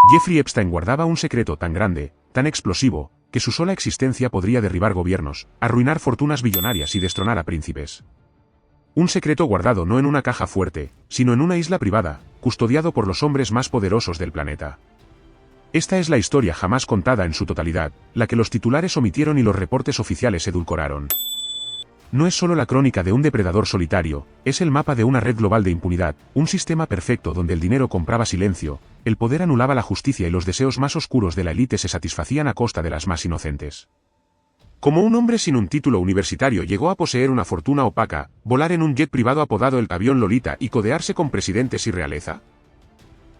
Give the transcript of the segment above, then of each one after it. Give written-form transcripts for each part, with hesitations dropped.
Jeffrey Epstein guardaba un secreto tan grande, tan explosivo, que su sola existencia podría derribar gobiernos, arruinar fortunas billonarias y destronar a príncipes. Un secreto guardado no en una caja fuerte, sino en una isla privada, custodiado por los hombres más poderosos del planeta. Esta es la historia jamás contada en su totalidad, la que los titulares omitieron y los reportes oficiales edulcoraron. No es solo la crónica de un depredador solitario, es el mapa de una red global de impunidad, un sistema perfecto donde el dinero compraba silencio, el poder anulaba la justicia y los deseos más oscuros de la élite se satisfacían a costa de las más inocentes. Como un hombre sin un título universitario llegó a poseer una fortuna opaca, volar en un jet privado apodado el avión Lolita y codearse con presidentes y realeza?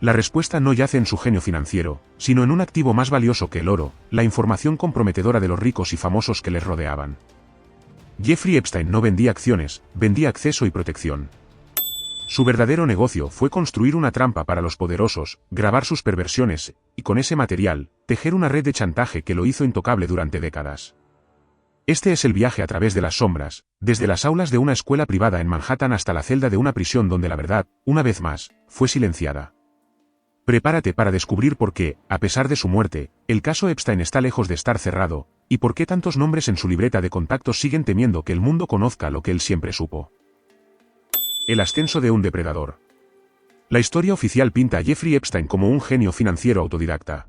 La respuesta no yace en su genio financiero, sino en un activo más valioso que el oro, la información comprometedora de los ricos y famosos que les rodeaban. Jeffrey Epstein no vendía acciones, vendía acceso y protección. Su verdadero negocio fue construir una trampa para los poderosos, grabar sus perversiones, y con ese material, tejer una red de chantaje que lo hizo intocable durante décadas. Este es el viaje a través de las sombras, desde las aulas de una escuela privada en Manhattan hasta la celda de una prisión donde la verdad, una vez más, fue silenciada. Prepárate para descubrir por qué, a pesar de su muerte, el caso Epstein está lejos de estar cerrado, y por qué tantos nombres en su libreta de contactos siguen temiendo que el mundo conozca lo que él siempre supo. El ascenso de un depredador. La historia oficial pinta a Jeffrey Epstein como un genio financiero autodidacta.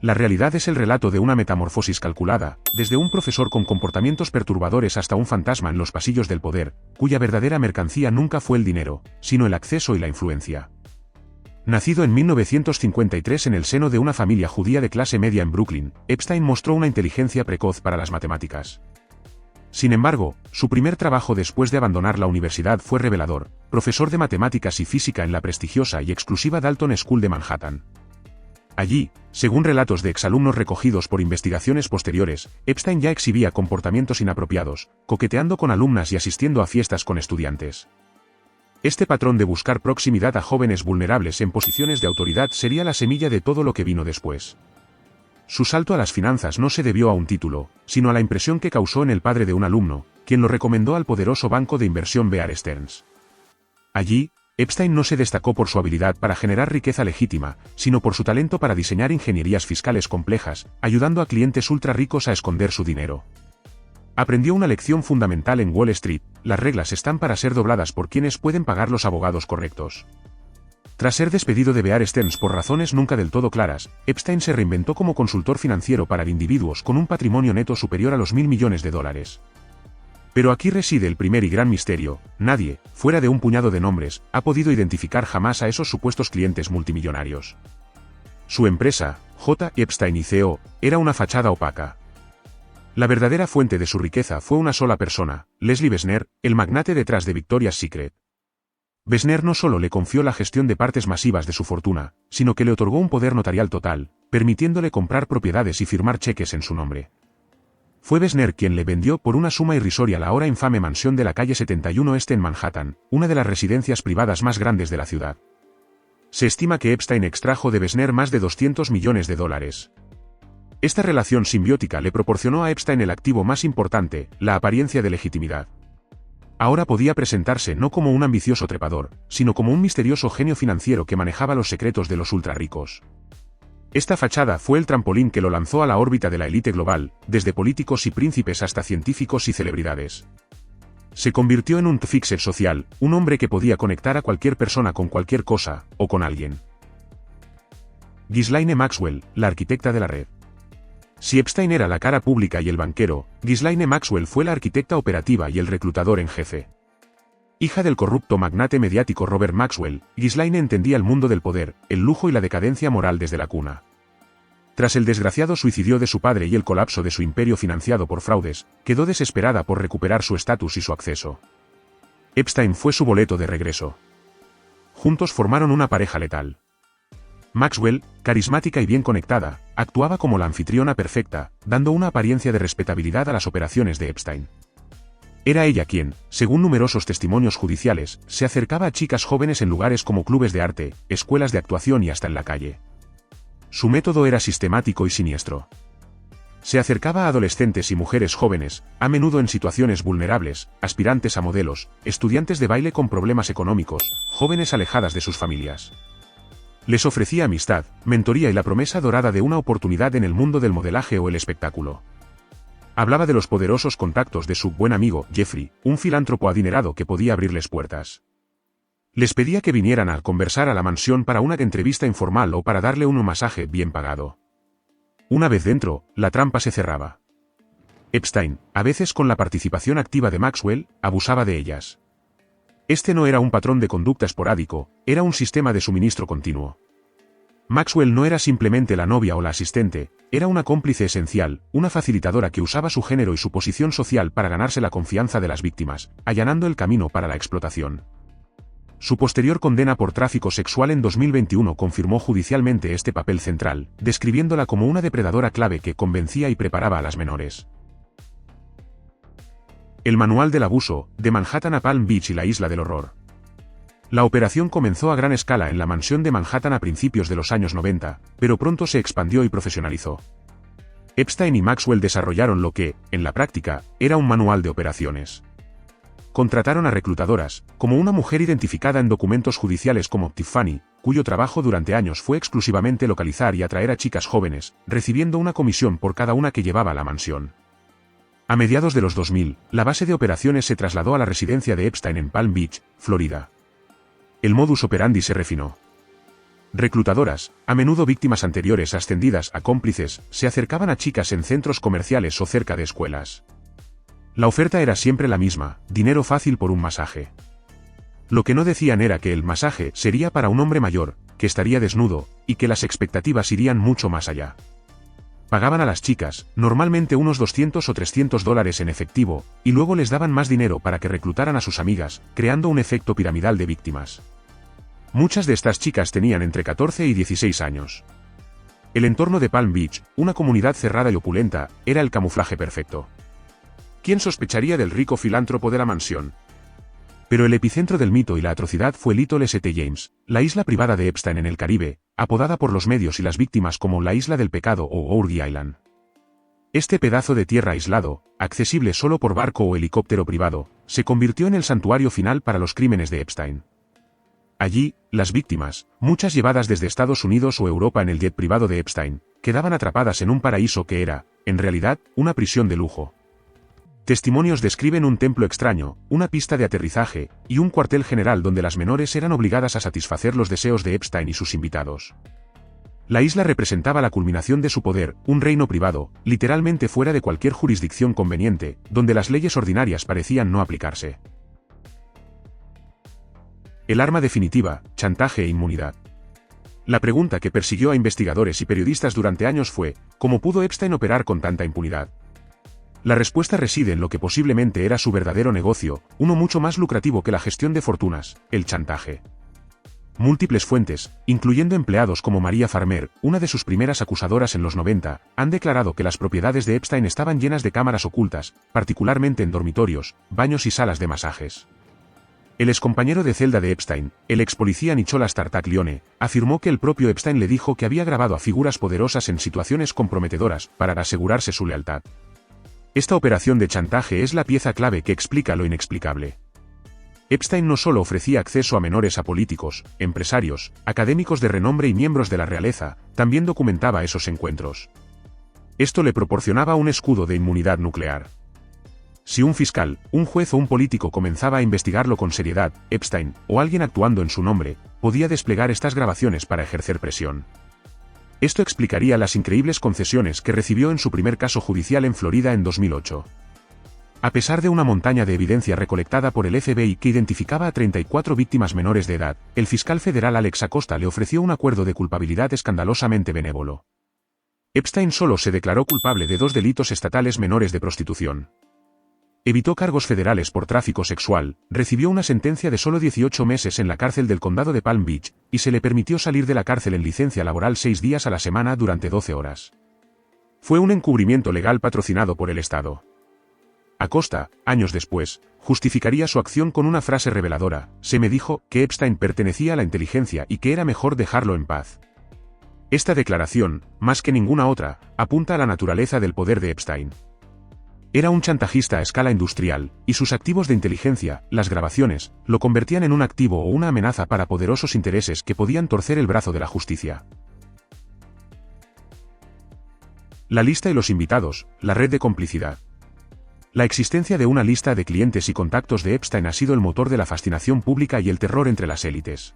La realidad es el relato de una metamorfosis calculada, desde un profesor con comportamientos perturbadores hasta un fantasma en los pasillos del poder, cuya verdadera mercancía nunca fue el dinero, sino el acceso y la influencia. Nacido en 1953 en el seno de una familia judía de clase media en Brooklyn, Epstein mostró una inteligencia precoz para las matemáticas. Sin embargo, su primer trabajo después de abandonar la universidad fue revelador, profesor de matemáticas y física en la prestigiosa y exclusiva Dalton School de Manhattan. Allí, según relatos de exalumnos recogidos por investigaciones posteriores, Epstein ya exhibía comportamientos inapropiados, coqueteando con alumnas y asistiendo a fiestas con estudiantes. Este patrón de buscar proximidad a jóvenes vulnerables en posiciones de autoridad sería la semilla de todo lo que vino después. Su salto a las finanzas no se debió a un título, sino a la impresión que causó en el padre de un alumno, quien lo recomendó al poderoso banco de inversión Bear Stearns. Allí, Epstein no se destacó por su habilidad para generar riqueza legítima, sino por su talento para diseñar ingenierías fiscales complejas, ayudando a clientes ultra ricos a esconder su dinero. Aprendió una lección fundamental en Wall Street: las reglas están para ser dobladas por quienes pueden pagar los abogados correctos. Tras ser despedido de Bear Stearns por razones nunca del todo claras, Epstein se reinventó como consultor financiero para individuos con un patrimonio neto superior a los $1.000 millones. Pero aquí reside el primer y gran misterio: nadie, fuera de un puñado de nombres, ha podido identificar jamás a esos supuestos clientes multimillonarios. Su empresa, J. Epstein y Co., era una fachada opaca. La verdadera fuente de su riqueza fue una sola persona, Leslie Wexner, el magnate detrás de Victoria's Secret. Wexner no solo le confió la gestión de partes masivas de su fortuna, sino que le otorgó un poder notarial total, permitiéndole comprar propiedades y firmar cheques en su nombre. Fue Wexner quien le vendió por una suma irrisoria la ahora infame mansión de la calle 71 Este en Manhattan, una de las residencias privadas más grandes de la ciudad. Se estima que Epstein extrajo de Wexner más de $200 millones. Esta relación simbiótica le proporcionó a Epstein el activo más importante, la apariencia de legitimidad. Ahora podía presentarse no como un ambicioso trepador, sino como un misterioso genio financiero que manejaba los secretos de los ultrarricos. Esta fachada fue el trampolín que lo lanzó a la órbita de la élite global, desde políticos y príncipes hasta científicos y celebridades. Se convirtió en un fixer social, un hombre que podía conectar a cualquier persona con cualquier cosa, o con alguien. Ghislaine Maxwell, la arquitecta de la red. Si Epstein era la cara pública y el banquero, Ghislaine Maxwell fue la arquitecta operativa y el reclutador en jefe. Hija del corrupto magnate mediático Robert Maxwell, Ghislaine entendía el mundo del poder, el lujo y la decadencia moral desde la cuna. Tras el desgraciado suicidio de su padre y el colapso de su imperio financiado por fraudes, quedó desesperada por recuperar su estatus y su acceso. Epstein fue su boleto de regreso. Juntos formaron una pareja letal. Maxwell, carismática y bien conectada, actuaba como la anfitriona perfecta, dando una apariencia de respetabilidad a las operaciones de Epstein. Era ella quien, según numerosos testimonios judiciales, se acercaba a chicas jóvenes en lugares como clubes de arte, escuelas de actuación y hasta en la calle. Su método era sistemático y siniestro. Se acercaba a adolescentes y mujeres jóvenes, a menudo en situaciones vulnerables, aspirantes a modelos, estudiantes de baile con problemas económicos, jóvenes alejadas de sus familias. Les ofrecía amistad, mentoría y la promesa dorada de una oportunidad en el mundo del modelaje o el espectáculo. Hablaba de los poderosos contactos de su buen amigo, Jeffrey, un filántropo adinerado que podía abrirles puertas. Les pedía que vinieran a conversar a la mansión para una entrevista informal o para darle un masaje bien pagado. Una vez dentro, la trampa se cerraba. Epstein, a veces con la participación activa de Maxwell, abusaba de ellas. Este no era un patrón de conducta esporádico, era un sistema de suministro continuo. Maxwell no era simplemente la novia o la asistente, era una cómplice esencial, una facilitadora que usaba su género y su posición social para ganarse la confianza de las víctimas, allanando el camino para la explotación. Su posterior condena por tráfico sexual en 2021 confirmó judicialmente este papel central, describiéndola como una depredadora clave que convencía y preparaba a las menores. El manual del abuso, de Manhattan a Palm Beach y la isla del horror. La operación comenzó a gran escala en la mansión de Manhattan a principios de los años 90, pero pronto se expandió y profesionalizó. Epstein y Maxwell desarrollaron lo que, en la práctica, era un manual de operaciones. Contrataron a reclutadoras, como una mujer identificada en documentos judiciales como Tiffany, cuyo trabajo durante años fue exclusivamente localizar y atraer a chicas jóvenes, recibiendo una comisión por cada una que llevaba a la mansión. A mediados de los 2000, la base de operaciones se trasladó a la residencia de Epstein en Palm Beach, Florida. El modus operandi se refinó. Reclutadoras, a menudo víctimas anteriores ascendidas a cómplices, se acercaban a chicas en centros comerciales o cerca de escuelas. La oferta era siempre la misma, dinero fácil por un masaje. Lo que no decían era que el masaje sería para un hombre mayor, que estaría desnudo, y que las expectativas irían mucho más allá. Pagaban a las chicas, normalmente unos $200 o $300 en efectivo, y luego les daban más dinero para que reclutaran a sus amigas, creando un efecto piramidal de víctimas. Muchas de estas chicas tenían entre 14 y 16 años. El entorno de Palm Beach, una comunidad cerrada y opulenta, era el camuflaje perfecto. ¿Quién sospecharía del rico filántropo de la mansión? Pero el epicentro del mito y la atrocidad fue Little St. James, la isla privada de Epstein en el Caribe, apodada por los medios y las víctimas como la Isla del Pecado o Orgy Island. Este pedazo de tierra aislado, accesible solo por barco o helicóptero privado, se convirtió en el santuario final para los crímenes de Epstein. Allí, las víctimas, muchas llevadas desde Estados Unidos o Europa en el jet privado de Epstein, quedaban atrapadas en un paraíso que era, en realidad, una prisión de lujo. Testimonios describen un templo extraño, una pista de aterrizaje, y un cuartel general donde las menores eran obligadas a satisfacer los deseos de Epstein y sus invitados. La isla representaba la culminación de su poder, un reino privado, literalmente fuera de cualquier jurisdicción conveniente, donde las leyes ordinarias parecían no aplicarse. El arma definitiva, chantaje e inmunidad. La pregunta que persiguió a investigadores y periodistas durante años fue, ¿cómo pudo Epstein operar con tanta impunidad? La respuesta reside en lo que posiblemente era su verdadero negocio, uno mucho más lucrativo que la gestión de fortunas, el chantaje. Múltiples fuentes, incluyendo empleados como Maria Farmer, una de sus primeras acusadoras en los 90, han declarado que las propiedades de Epstein estaban llenas de cámaras ocultas, particularmente en dormitorios, baños y salas de masajes. El excompañero de celda de Epstein, el ex policía Nicholas Tartaglione, afirmó que el propio Epstein le dijo que había grabado a figuras poderosas en situaciones comprometedoras para asegurarse su lealtad. Esta operación de chantaje es la pieza clave que explica lo inexplicable. Epstein no solo ofrecía acceso a menores a políticos, empresarios, académicos de renombre y miembros de la realeza, también documentaba esos encuentros. Esto le proporcionaba un escudo de inmunidad nuclear. Si un fiscal, un juez o un político comenzaba a investigarlo con seriedad, Epstein, o alguien actuando en su nombre, podía desplegar estas grabaciones para ejercer presión. Esto explicaría las increíbles concesiones que recibió en su primer caso judicial en Florida en 2008. A pesar de una montaña de evidencia recolectada por el FBI que identificaba a 34 víctimas menores de edad, el fiscal federal Alex Acosta le ofreció un acuerdo de culpabilidad escandalosamente benévolo. Epstein solo se declaró culpable de 2 delitos estatales menores de prostitución. Evitó cargos federales por tráfico sexual, recibió una sentencia de solo 18 meses en la cárcel del condado de Palm Beach, y se le permitió salir de la cárcel en licencia laboral 6 días a la semana durante 12 horas. Fue un encubrimiento legal patrocinado por el Estado. Acosta, años después, justificaría su acción con una frase reveladora: se me dijo que Epstein pertenecía a la inteligencia y que era mejor dejarlo en paz. Esta declaración, más que ninguna otra, apunta a la naturaleza del poder de Epstein. Era un chantajista a escala industrial, y sus activos de inteligencia, las grabaciones, lo convertían en un activo o una amenaza para poderosos intereses que podían torcer el brazo de la justicia. La lista y los invitados, la red de complicidad. La existencia de una lista de clientes y contactos de Epstein ha sido el motor de la fascinación pública y el terror entre las élites.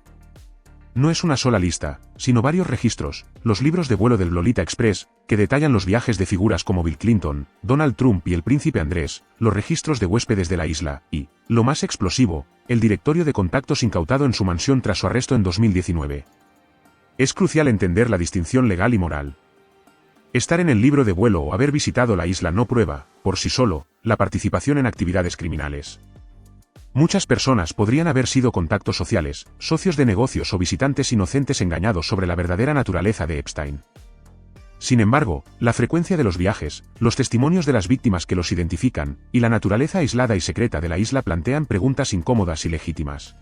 No es una sola lista, sino varios registros, los libros de vuelo del Lolita Express, que detallan los viajes de figuras como Bill Clinton, Donald Trump y el príncipe Andrés, los registros de huéspedes de la isla, y, lo más explosivo, el directorio de contactos incautado en su mansión tras su arresto en 2019. Es crucial entender la distinción legal y moral. Estar en el libro de vuelo o haber visitado la isla no prueba, por sí solo, la participación en actividades criminales. Muchas personas podrían haber sido contactos sociales, socios de negocios o visitantes inocentes engañados sobre la verdadera naturaleza de Epstein. Sin embargo, la frecuencia de los viajes, los testimonios de las víctimas que los identifican, y la naturaleza aislada y secreta de la isla plantean preguntas incómodas y legítimas.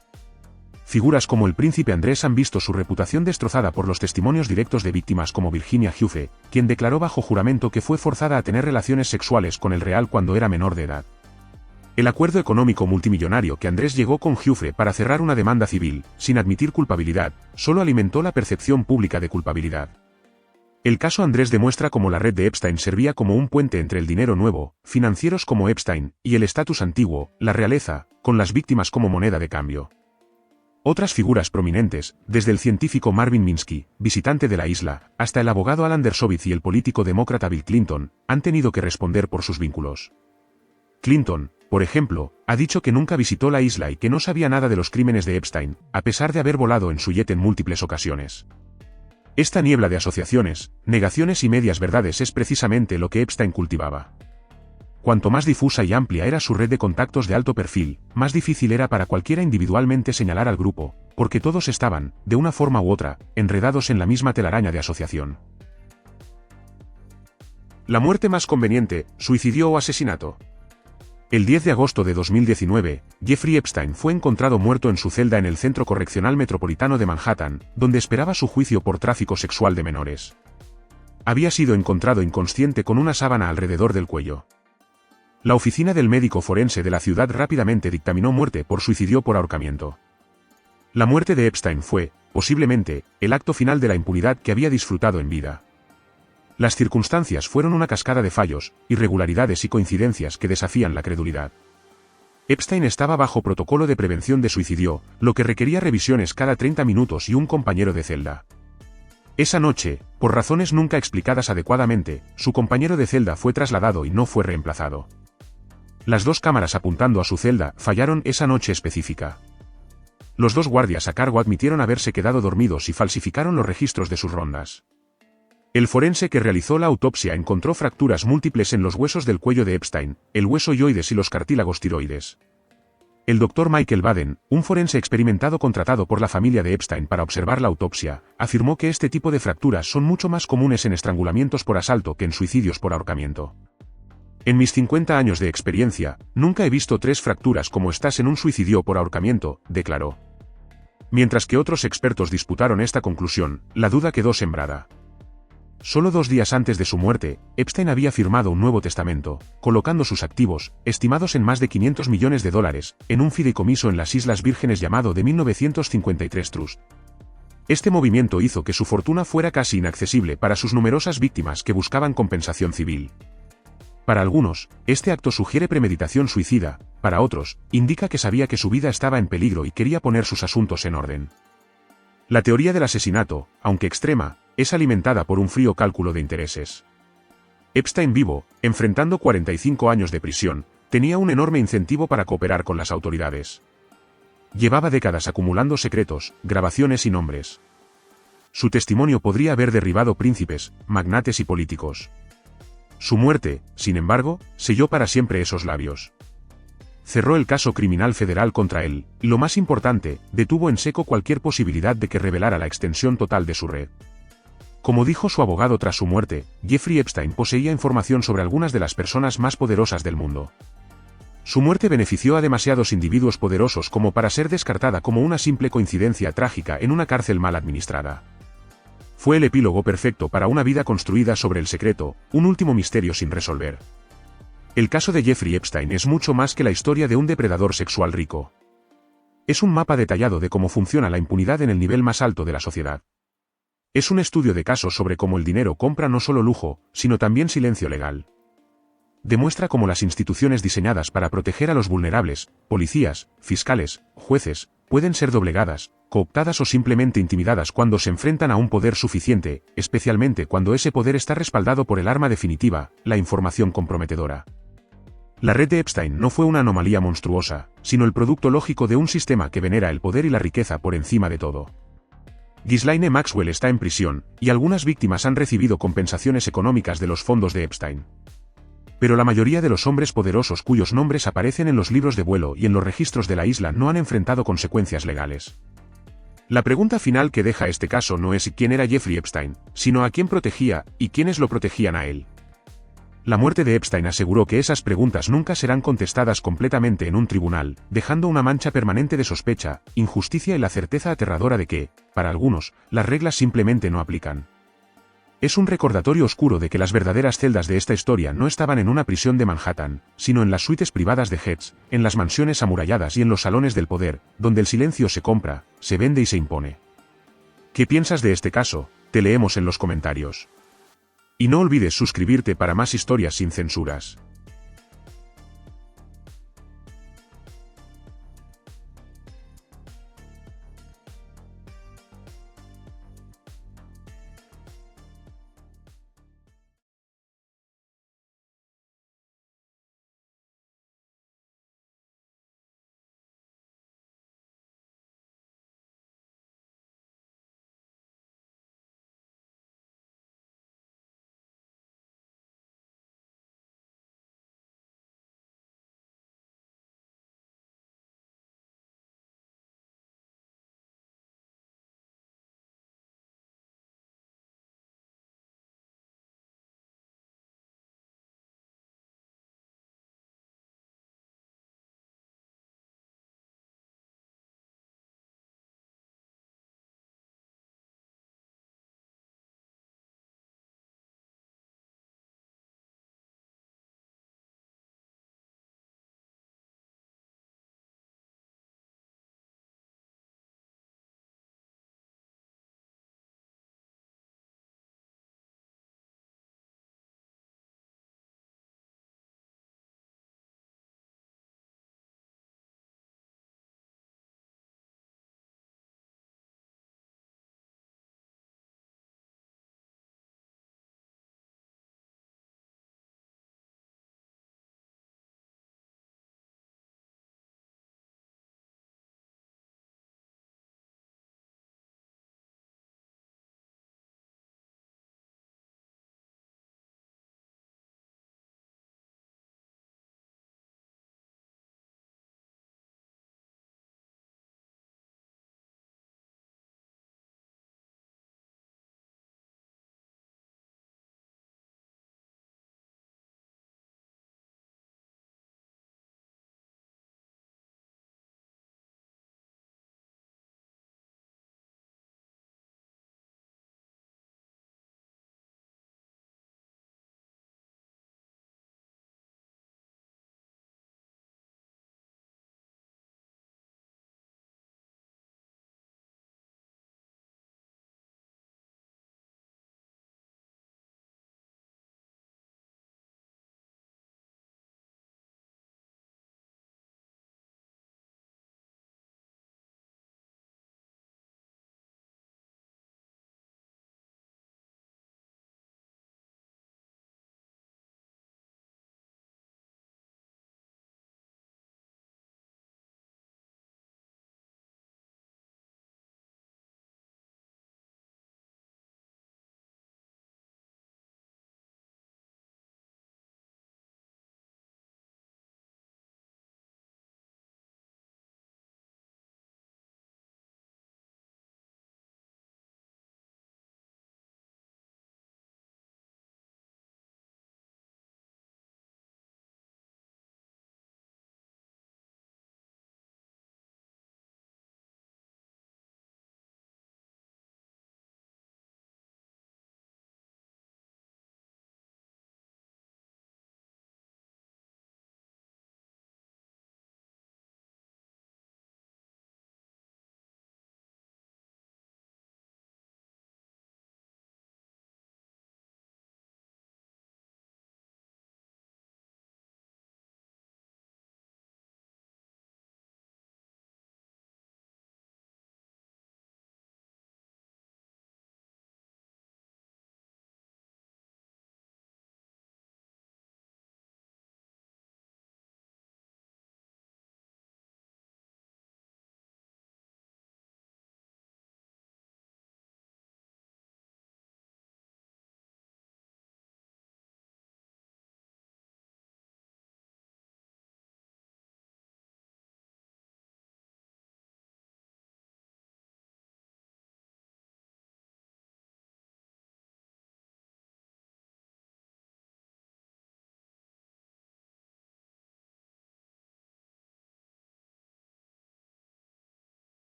Figuras como el príncipe Andrés han visto su reputación destrozada por los testimonios directos de víctimas como Virginia Giuffre, quien declaró bajo juramento que fue forzada a tener relaciones sexuales con el real cuando era menor de edad. El acuerdo económico multimillonario que Andrés llegó con Giuffre para cerrar una demanda civil, sin admitir culpabilidad, solo alimentó la percepción pública de culpabilidad. El caso Andrés demuestra cómo la red de Epstein servía como un puente entre el dinero nuevo, financieros como Epstein, y el estatus antiguo, la realeza, con las víctimas como moneda de cambio. Otras figuras prominentes, desde el científico Marvin Minsky, visitante de la isla, hasta el abogado Alan Dershowitz y el político demócrata Bill Clinton, han tenido que responder por sus vínculos. Clinton, por ejemplo, ha dicho que nunca visitó la isla y que no sabía nada de los crímenes de Epstein, a pesar de haber volado en su jet en múltiples ocasiones. Esta niebla de asociaciones, negaciones y medias verdades es precisamente lo que Epstein cultivaba. Cuanto más difusa y amplia era su red de contactos de alto perfil, más difícil era para cualquiera individualmente señalar al grupo, porque todos estaban, de una forma u otra, enredados en la misma telaraña de asociación. La muerte más conveniente, suicidio o asesinato. El 10 de agosto de 2019, Jeffrey Epstein fue encontrado muerto en su celda en el Centro Correccional Metropolitano de Manhattan, donde esperaba su juicio por tráfico sexual de menores. Había sido encontrado inconsciente con una sábana alrededor del cuello. La oficina del médico forense de la ciudad rápidamente dictaminó muerte por suicidio por ahorcamiento. La muerte de Epstein fue, posiblemente, el acto final de la impunidad que había disfrutado en vida. Las circunstancias fueron una cascada de fallos, irregularidades y coincidencias que desafían la credulidad. Epstein estaba bajo protocolo de prevención de suicidio, lo que requería revisiones cada 30 minutos y un compañero de celda. Esa noche, por razones nunca explicadas adecuadamente, su compañero de celda fue trasladado y no fue reemplazado. Las dos cámaras apuntando a su celda fallaron esa noche específica. Los dos guardias a cargo admitieron haberse quedado dormidos y falsificaron los registros de sus rondas. El forense que realizó la autopsia encontró fracturas múltiples en los huesos del cuello de Epstein, el hueso hyoides y los cartílagos tiroides. El doctor Michael Baden, un forense experimentado contratado por la familia de Epstein para observar la autopsia, afirmó que este tipo de fracturas son mucho más comunes en estrangulamientos por asalto que en suicidios por ahorcamiento. En mis 50 años de experiencia, nunca he visto 3 fracturas como estas en un suicidio por ahorcamiento, declaró. Mientras que otros expertos disputaron esta conclusión, la duda quedó sembrada. Solo 2 días antes de su muerte, Epstein había firmado un nuevo testamento, colocando sus activos, estimados en más de $500 millones, en un fideicomiso en las Islas Vírgenes llamado de 1953 Trust. Este movimiento hizo que su fortuna fuera casi inaccesible para sus numerosas víctimas que buscaban compensación civil. Para algunos, este acto sugiere premeditación suicida, para otros, indica que sabía que su vida estaba en peligro y quería poner sus asuntos en orden. La teoría del asesinato, aunque extrema, es alimentada por un frío cálculo de intereses. Epstein vivo, enfrentando 45 años de prisión, tenía un enorme incentivo para cooperar con las autoridades. Llevaba décadas acumulando secretos, grabaciones y nombres. Su testimonio podría haber derribado príncipes, magnates y políticos. Su muerte, sin embargo, selló para siempre esos labios. Cerró el caso criminal federal contra él, y lo más importante, detuvo en seco cualquier posibilidad de que revelara la extensión total de su red. Como dijo su abogado tras su muerte, Jeffrey Epstein poseía información sobre algunas de las personas más poderosas del mundo. Su muerte benefició a demasiados individuos poderosos como para ser descartada como una simple coincidencia trágica en una cárcel mal administrada. Fue el epílogo perfecto para una vida construida sobre el secreto, un último misterio sin resolver. El caso de Jeffrey Epstein es mucho más que la historia de un depredador sexual rico. Es un mapa detallado de cómo funciona la impunidad en el nivel más alto de la sociedad. Es un estudio de casos sobre cómo el dinero compra no solo lujo, sino también silencio legal. Demuestra cómo las instituciones diseñadas para proteger a los vulnerables, policías, fiscales, jueces, pueden ser doblegadas, cooptadas o simplemente intimidadas cuando se enfrentan a un poder suficiente, especialmente cuando ese poder está respaldado por el arma definitiva, la información comprometedora. La red de Epstein no fue una anomalía monstruosa, sino el producto lógico de un sistema que venera el poder y la riqueza por encima de todo. Ghislaine Maxwell está en prisión, y algunas víctimas han recibido compensaciones económicas de los fondos de Epstein. Pero la mayoría de los hombres poderosos cuyos nombres aparecen en los libros de vuelo y en los registros de la isla no han enfrentado consecuencias legales. La pregunta final que deja este caso no es quién era Jeffrey Epstein, sino a quién protegía y quiénes lo protegían a él. La muerte de Epstein aseguró que esas preguntas nunca serán contestadas completamente en un tribunal, dejando una mancha permanente de sospecha, injusticia y la certeza aterradora de que, para algunos, las reglas simplemente no aplican. Es un recordatorio oscuro de que las verdaderas celdas de esta historia no estaban en una prisión de Manhattan, sino en las suites privadas de Heads, en las mansiones amuralladas y en los salones del poder, donde el silencio se compra, se vende y se impone. ¿Qué piensas de este caso? Te leemos en los comentarios. Y no olvides suscribirte para más historias sin censuras.